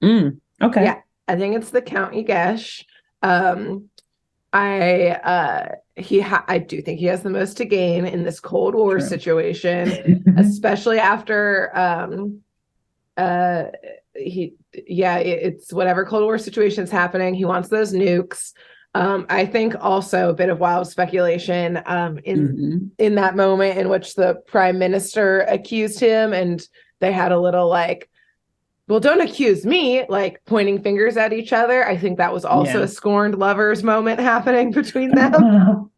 Okay. Yeah, I think it's the Count Yagesh. I do think he has the most to gain in this Cold War situation, especially after it's whatever Cold War situation is happening. He wants those nukes. I think also a bit of wild speculation in that moment in which the Prime Minister accused him, and they had a little like, well, don't accuse me, like pointing fingers at each other. I think that was also a scorned lovers moment happening between them.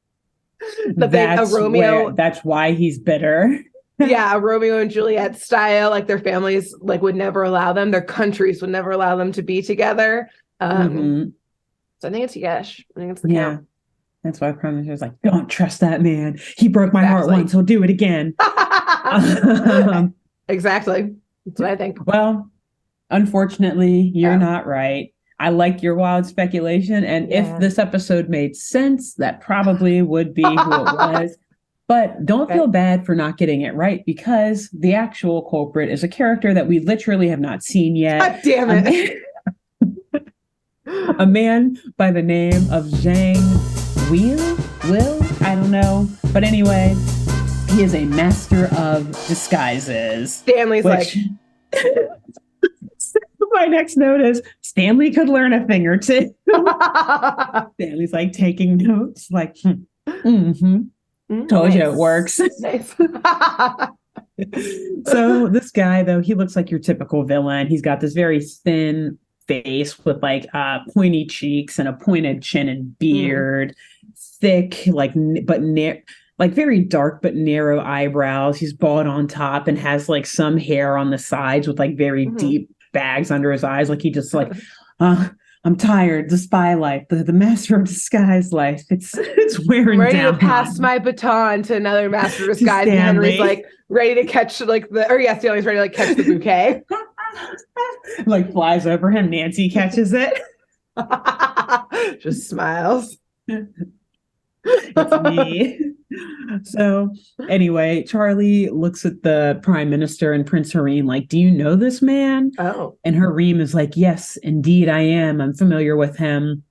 That's why he's bitter. Yeah, a Romeo and Juliet style, like their families like would never allow them, their countries would never allow them to be together. So I think it's Yagesh. I think it's the Count. That's why Prime Minister was like, don't trust that man. He broke my heart once, he'll do it again. Exactly. That's what I think. Well, unfortunately, you're not right. I like your wild speculation. And if this episode made sense, that probably would be who it was. But don't feel bad for not getting it right, because the actual culprit is a character that we literally have not seen yet. God damn it. A man by the name of Zhang Will? I don't know. But anyway, he is a master of disguises. Stanley's my next note is Stanley could learn a thing or two. Stanley's like taking notes, like, told you it works. Nice. So this guy, though, he looks like your typical villain. He's got this very thin face with like pointy cheeks and a pointed chin and beard, thick, like very dark but narrow eyebrows. He's bald on top and has like some hair on the sides with like very deep bags under his eyes. Like he just like, I'm tired. The spy life, the master of disguise life. It's wearing down. Ready to pass my baton to another master of disguise. And Henry's like ready to catch Stanley's ready to like catch the bouquet. Like flies over him. Nancy catches it. Just smiles. It's me. So anyway, Charlie looks at the Prime Minister and Prince Harim like, do you know this man? Oh. And Harim is like, yes, indeed I am. I'm familiar with him.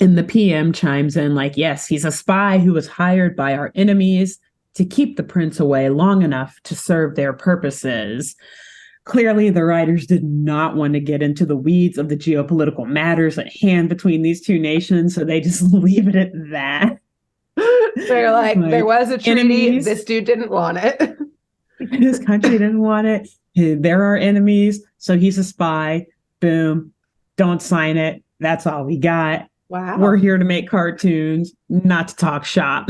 And the PM chimes in like, yes, he's a spy who was hired by our enemies to keep the prince away long enough to serve their purposes. Clearly, the writers did not want to get into the weeds of the geopolitical matters at hand between these two nations, so they just leave it at that. They're like, there was a treaty. Enemies. This dude didn't want it. His country didn't want it. There are enemies, so he's a spy. Boom. Don't sign it. That's all we got. Wow. We're here to make cartoons, not to talk shop.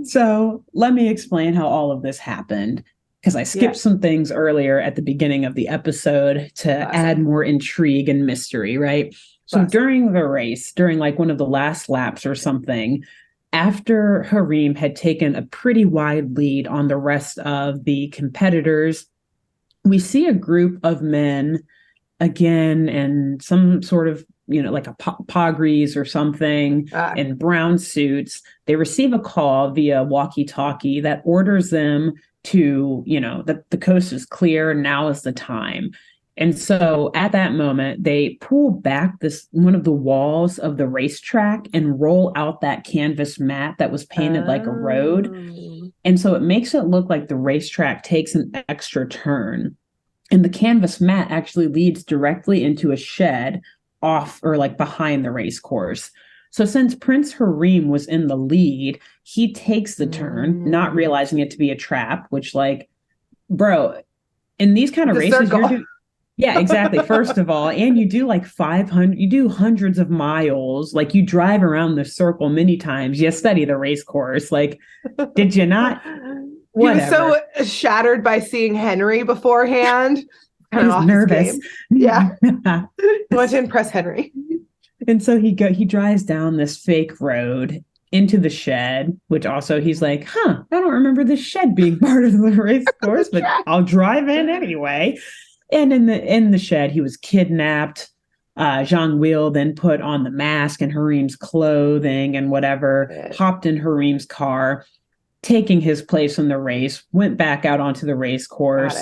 So let me explain how all of this happened, because I skipped some things earlier at the beginning of the episode to add more intrigue and mystery, right? So during the race, during like one of the last laps or something, after Harim had taken a pretty wide lead on the rest of the competitors, we see a group of men again in some sort of, like a pogries or something in brown suits. They receive a call via walkie-talkie that orders them to, that the coast is clear. Now is the time. And so at that moment, they pull back one of the walls of the racetrack and roll out that canvas mat that was painted like a road. And so it makes it look like the racetrack takes an extra turn. And the canvas mat actually leads directly into a shed off or like behind the race course. So since Prince Harim was in the lead, he takes the turn, not realizing it to be a trap, which like, bro, in these kind of races, you're doing. Yeah, exactly. First of all, and you do like 500, you do hundreds of miles. Like you drive around the circle many times. You study the race course. Like, did you not? Whatever. He was so shattered by seeing Henry beforehand. He was nervous. Yeah. He wanted to impress Henry. And so he drives down this fake road into the shed, which also he's like, I don't remember this shed being part of the race course, but I'll drive in anyway. And in the shed, he was kidnapped. Jean-Will then put on the mask and Harim's clothing and whatever, hopped in Harim's car, taking his place in the race, went back out onto the race course.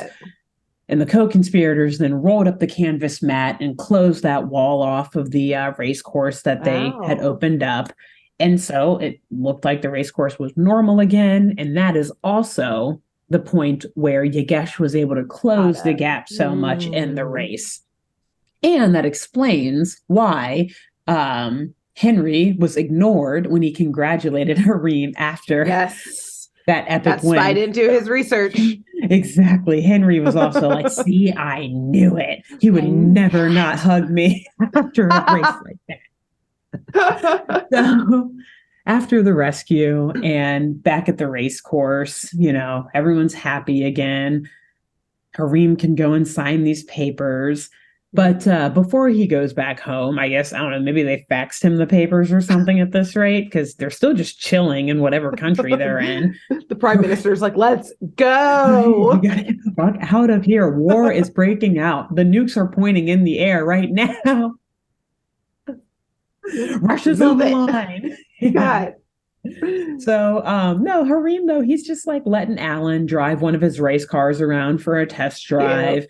And the co-conspirators then rolled up the canvas mat and closed that wall off of the race course that they had opened up. And so it looked like the race course was normal again. And that is also the point where Yagesh was able to close the gap so much in the race. And that explains why Henry was ignored when he congratulated Harim after that epic win. Spy didn't do his research. Exactly. Henry was also like, see, I knew it. He would never not hug me after a race like that. So after the rescue and back at the race course, everyone's happy again. Harim can go and sign these papers. But before he goes back home, I guess, I don't know, maybe they faxed him the papers or something at this rate, because they're still just chilling in whatever country they're in. The prime minister's like, let's go. We gotta get the fuck out of here. War is breaking out. The nukes are pointing in the air right now. Russia's on the line. God. So, no, Harim, though, he's just like letting Alan drive one of his race cars around for a test drive. Yeah.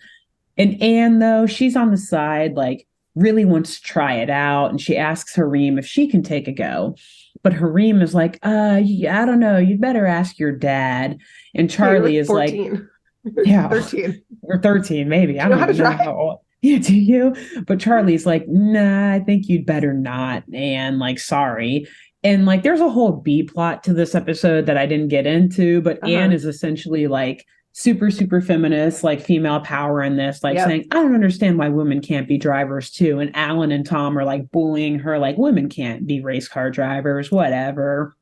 And Anne, though, she's on the side, like, really wants to try it out. And she asks Harim if she can take a go. But Harim is like, yeah, I don't know. You'd better ask your dad. And Charlie is 14. Like, yeah, 13. Or 13, maybe. I don't know how to drive. Yeah, do you? But Charlie's like, nah, I think you'd better not. And like, sorry. And like, there's a whole B plot to this episode that I didn't get into. But Anne is essentially like, super feminist, like female power in this, like saying, I don't understand why women can't be drivers too. And Alan and Tom are like bullying her, like women can't be race car drivers, whatever.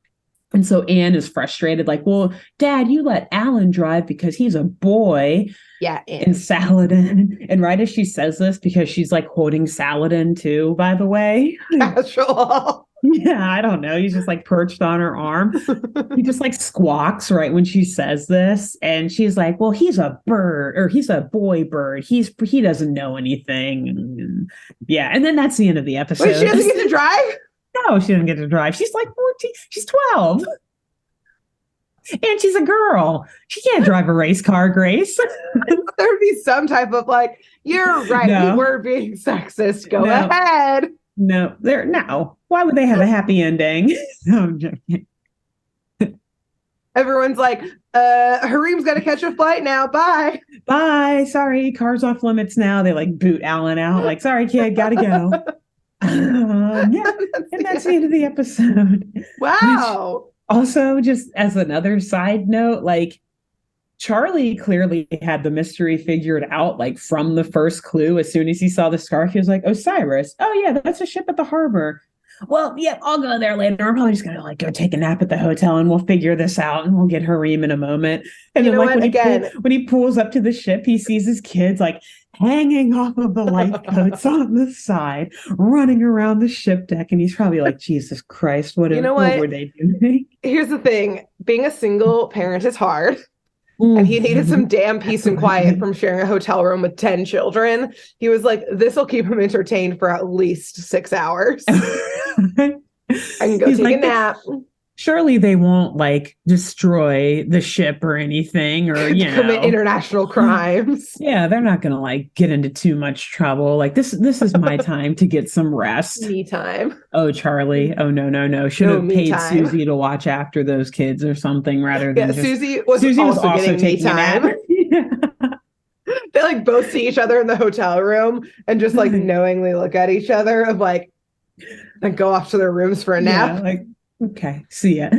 And so Anne is frustrated, like, well, Dad, you let Alan drive because he's a boy. Yeah. And Saladin. And right as she says this, because she's like quoting Saladin too, by the way. Casual. Yeah, I don't know. He's just like perched on her arm. He just like squawks right when she says this. And she's like, well, he's a bird, or he's a boy bird. He doesn't know anything. And yeah. And then that's the end of the episode. Wait, she doesn't get to drive? No, she doesn't get to drive. She's like 14. She's 12. And she's a girl. She can't drive a race car, Grace. There'd be some type of like, you're right. No. We were being sexist. Go ahead. No. Why would they have a happy ending? No, I'm joking. Everyone's like, Harim's got to catch a flight now. Bye. Bye. Sorry. Car's off limits now. They like boot Alan out. Like, sorry, kid. Got to go. Yeah. And that's the end of the episode. Wow. Which, also, just as another side note, like, Charlie clearly had the mystery figured out, like, from the first clue. As soon as he saw the scarf, he was like, Osiris. Oh, yeah, that's a ship at the harbor. Well, yeah, I'll go there later. I'm probably just going to, like, go take a nap at the hotel, and we'll figure this out, and we'll get Harim in a moment. And then, like, when he pulls up to the ship, he sees his kids, like, hanging off of the lifeboats on the side, running around the ship deck. And he's probably like, Jesus Christ, what were they doing? Here's the thing. Being a single parent is hard. And he needed some damn peace and quiet from sharing a hotel room with 10 children. He was like, this will keep him entertained for at least 6 hours. I can go take a nap. Surely they won't like destroy the ship or anything, or commit international crimes. Yeah, they're not gonna like get into too much trouble. Like this is my time to get some rest. Me time. Oh, Charlie. Oh no. Should have paid time. Susie to watch after those kids or something rather than Susie was also taking a nap. They like both see each other in the hotel room and just like knowingly look at each other of like, and go off to their rooms for a nap. Yeah, like, okay, see ya.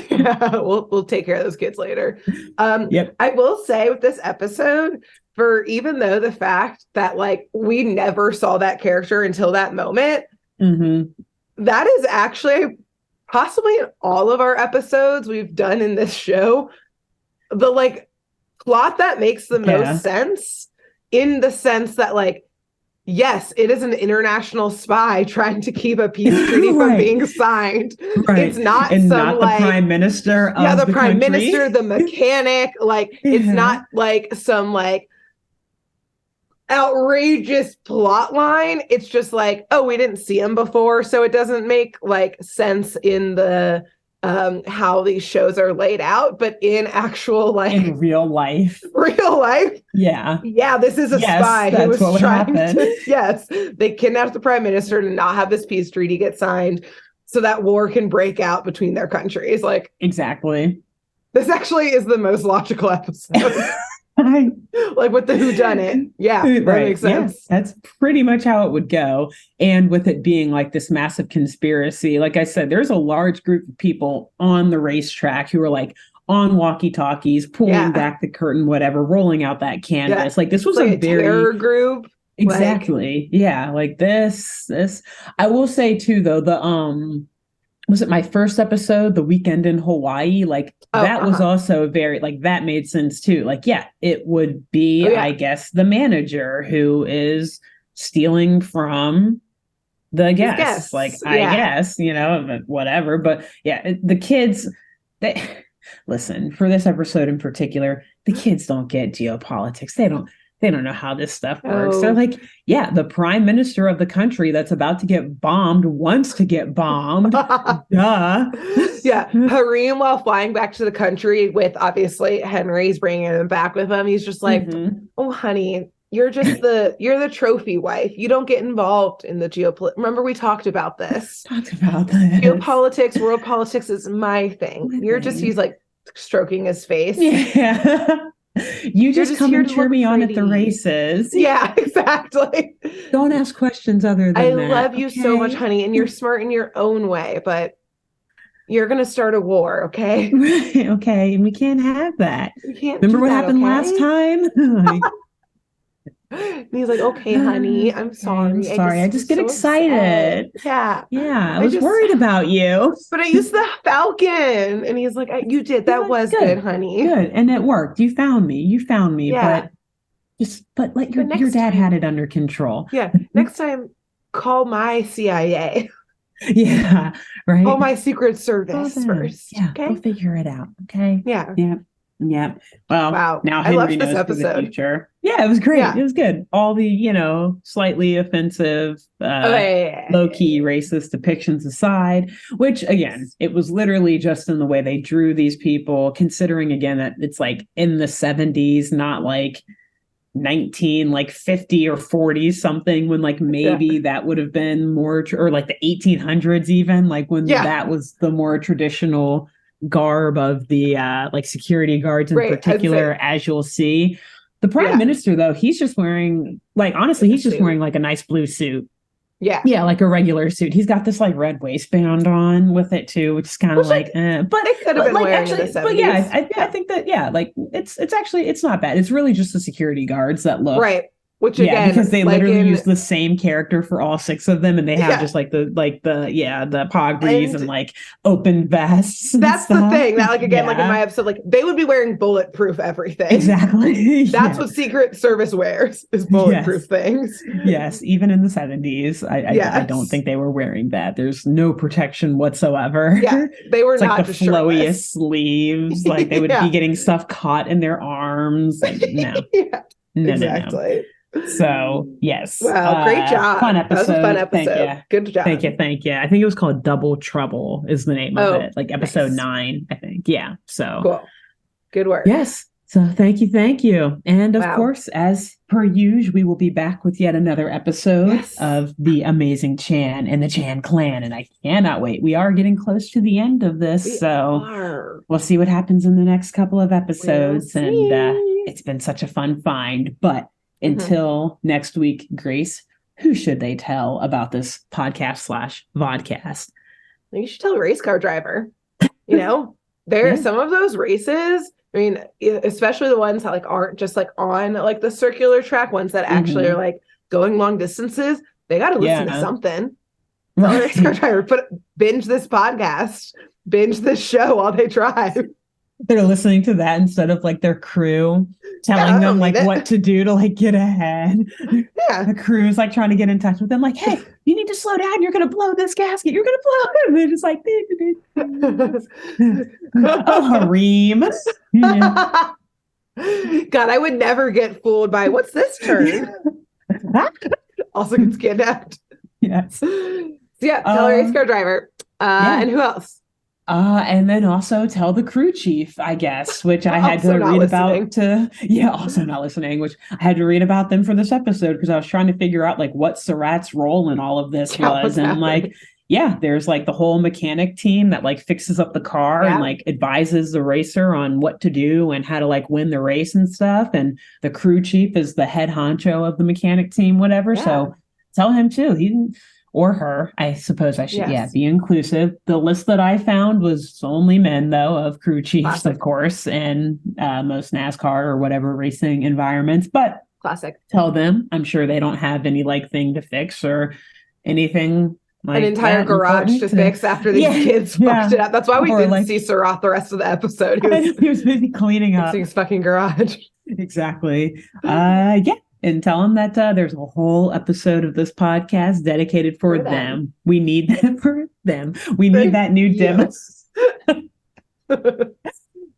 Yeah, we'll take care of those kids later. Yep. I will say with this episode, for even though the fact that like we never saw that character until that moment, that is actually possibly in all of our episodes we've done in this show, the like plot that makes the most sense, in the sense that like, yes, it is an international spy trying to keep a peace treaty from being signed. It's not and some not like the prime minister of the prime country. minister, the mechanic. Like it's not like some like outrageous plot line. It's just like, oh, we didn't see him before, so it doesn't make like sense in the how these shows are laid out, but in actual like in real life, yeah, this is a spy who was trying to they kidnapped the prime minister to not have this peace treaty get signed so that war can break out between their countries. Like, exactly, this actually is the most logical episode. Like with the whodunit. Yeah, that makes sense. Yeah, that's pretty much how it would go. And with it being like this massive conspiracy, like I said, there's a large group of people on the racetrack who are like on walkie-talkies, pulling back the curtain, whatever, rolling out that canvas. Like this was like a very terror group. Exactly. Like this. I will say too, though, was it my first episode, The Weekend in Hawaii? Like that was also very, like that made sense too. Like, yeah, it would be, I guess, the manager who is stealing from the guests. Like, I guess, whatever. But yeah, the kids, listen, for this episode in particular, the kids don't get geopolitics. They don't know how this stuff works. They're like, yeah, the prime minister of the country that's about to get bombed wants to get bombed. Duh. Yeah. Harim, while flying back to the country with obviously Henry's bringing him back with him, he's just like, oh, honey, you're you're the trophy wife. You don't get involved in the geopolitics. Remember, we talked about this. Geopolitics, world politics is my thing. He's like stroking his face. Yeah. You just come and cheer me on at the races. Yeah, exactly. Don't ask questions other than I that. love you so much, honey, and you're smart in your own way, but you're going to start a war, okay? Okay, and we can't have that. We can't. Remember what happened last time? And he's like, okay, honey, I'm sorry. I just get excited. Sad. Yeah. I was worried about you. But I used the Falcon. And he's like, you did. That was good, honey. Good. And it worked. You found me. Yeah. But like your dad had it under control. Yeah. Next time, call my CIA. Yeah. Right. Call my Secret Service first. Yeah. Okay. We'll figure it out. Okay. Yeah. Yeah. Well, wow. Now Henry I loved knows this episode. For the future. Yeah, it was great. Yeah. It was good. All the, slightly offensive, low-key racist depictions aside, which again, it was literally just in the way they drew these people, considering again that it's like in the 70s, not like 50 or 40 something, when like maybe that would have been more, or like the 1800s even, like when that was the more traditional garb of the like security guards in particular, as you'll see. The prime minister, though, he's just wearing, like, honestly, he's just wearing like a nice blue suit. Yeah, like a regular suit. He's got this like red waistband on with it too, which is kind of like, but it could have been like, wearing actually, in the 70s. But yeah, I think that like it's not bad. It's really just the security guards that look Which again, because they literally use the same character for all 6 of them, and they have just like the pogrees and like open vests. That's the thing that like again, like in my episode, like they would be wearing bulletproof everything. Exactly. That's what Secret Service wears, is bulletproof things. Yes, even in the 70s, I don't think they were wearing that. There's no protection whatsoever. Yeah, they were not like the flowiest sleeves. Like they would be getting stuff caught in their arms. No, exactly. No. So yes, wow, great job. Fun episode. That was a fun episode. Good job. Thank you. I think it was called Double Trouble is the name of it, like episode 9, I think. Yeah, so cool. Good work. Yes, so thank you, and of course, as per usual, we will be back with yet another episode of the Amazing Chan and the Chan Clan, and I cannot wait. We are getting close to the end of this, we'll see what happens in the next couple of episodes, and it's been such a fun find, but until next week, Grace, who should they tell about this podcast / vodcast? You should tell a race car driver. You know, there are some of those races. I mean, especially the ones that like aren't just like on like the circular track, ones that actually are like going long distances. They got to listen to something. Tell a race car driver, binge this podcast, binge this show while they drive. They're listening to that instead of like their crew telling them like what to do to like get ahead. Yeah. The crew's like trying to get in touch with them, like, hey, you need to slow down. You're going to blow this gasket. You're going to blow it. And they're just like, Hareem. God, I would never get fooled by what's this turn? Also gets kidnapped. Yes. So yeah, tell a race car driver. And who else? And then also tell the crew chief, I guess, which I had to read about. Also not listening, which I had to read about them for this episode because I was trying to figure out like what Surratt's role in all of this was. And like, there's like the whole mechanic team that like fixes up the car and like advises the racer on what to do and how to like win the race and stuff. And the crew chief is the head honcho of the mechanic team, whatever. Yeah. So tell him too. Or her, I suppose I should, be inclusive. The list that I found was only men, though, of crew chiefs, of course, and most NASCAR or whatever racing environments. But tell them, I'm sure they don't have any like thing to fix or anything like an entire garage to fix after these kids fucked it up. That's why we didn't see Surratt the rest of the episode. He was busy cleaning up his fucking garage. Exactly. And tell them that there's a whole episode of this podcast dedicated for them. We need that for them. We need that new demo.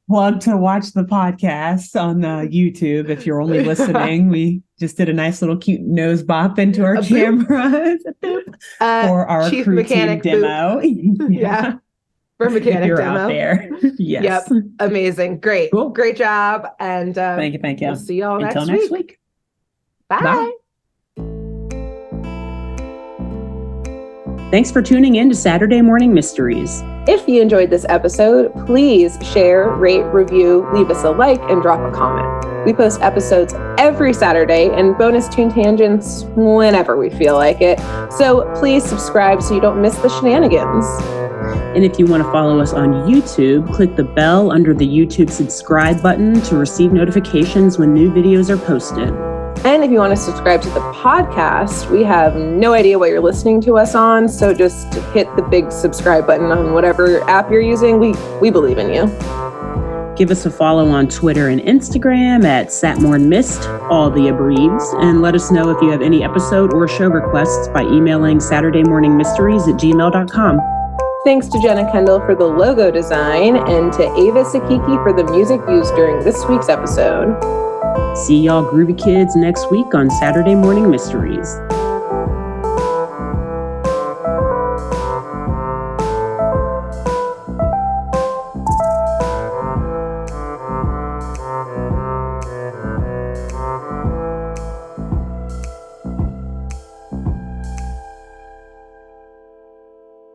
Plug to watch the podcast on YouTube. If you're only listening, we just did a nice little cute nose bop into our camera for our Chief crew mechanic team demo. For mechanic you're demo. Out there. Yes. Yep. Amazing. Great. Cool. Great job. And thank you. We'll see y'all Until next week. Bye. Bye. Thanks for tuning in to Saturday Morning Mysteries. If you enjoyed this episode, please share, rate, review, leave us a like, and drop a comment. We post episodes every Saturday and bonus tune tangents whenever we feel like it. So please subscribe so you don't miss the shenanigans. And if you want to follow us on YouTube, click the bell under the YouTube subscribe button to receive notifications when new videos are posted. And if you want to subscribe to the podcast, we have no idea what you're listening to us on, so just hit the big subscribe button on whatever app you're using. We believe in you. Give us a follow on Twitter and Instagram at SatmornMist, all the abreves, and let us know if you have any episode or show requests by emailing SaturdayMorningMysteries@gmail.com. Thanks to Jenna Kendall for the logo design and to Ava Sakiki for the music used during this week's episode. See y'all groovy kids next week on Saturday Morning Mysteries.